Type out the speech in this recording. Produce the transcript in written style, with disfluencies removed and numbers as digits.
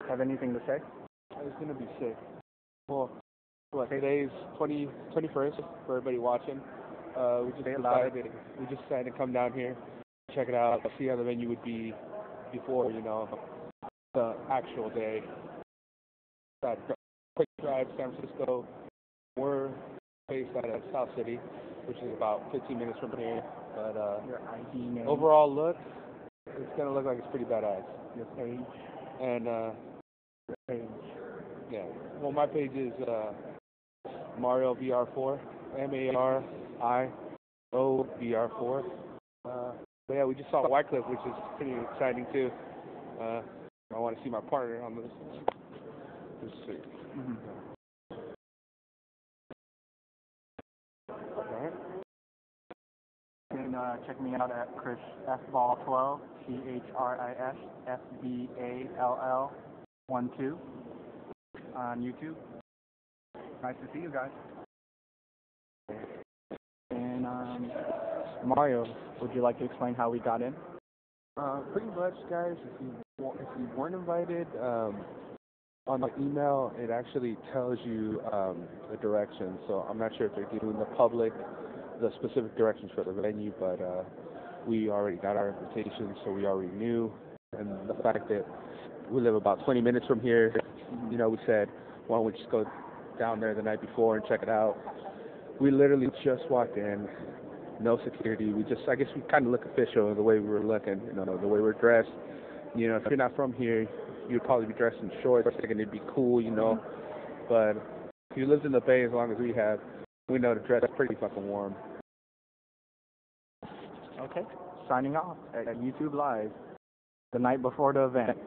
Have anything to say? It's gonna be sick. Well, today's 21st for everybody watching. We just decided to come down here, check it out, see how the venue would be before, you know, the actual day. That quick drive, San Francisco. We're based out of South City, which is about 15 minutes from here. But your ID name. Overall look, it's gonna look like it's pretty badass. Your page. And your page. Yeah. Well, my page is Mario VR4, MARIO VR4. But yeah, we just saw Wycliffe, which is pretty exciting too. I want to see my partner on this. Mm-hmm. All right. You can check me out at Chris Fball12, ChrisFball12 on YouTube. Nice to see you guys. And Mario, would you like to explain how we got in? Pretty much, guys. If you weren't invited, on the email it actually tells you the directions. So I'm not sure if they're giving the public the specific directions for the venue, but we already got our invitation, so we already knew. And the fact that we live about 20 minutes from here, you know, we said, why don't we just go down there the night before and check it out. We literally just walked in, no security. I guess we kind of look official in the way we were looking, you know, the way we're dressed. You know, if you're not from here, you'd probably be dressed in shorts, thinking it'd be cool, you know. But if you lived in the Bay as long as we have, we know to dress pretty fucking warm. Okay, signing off at YouTube Live the night before the event.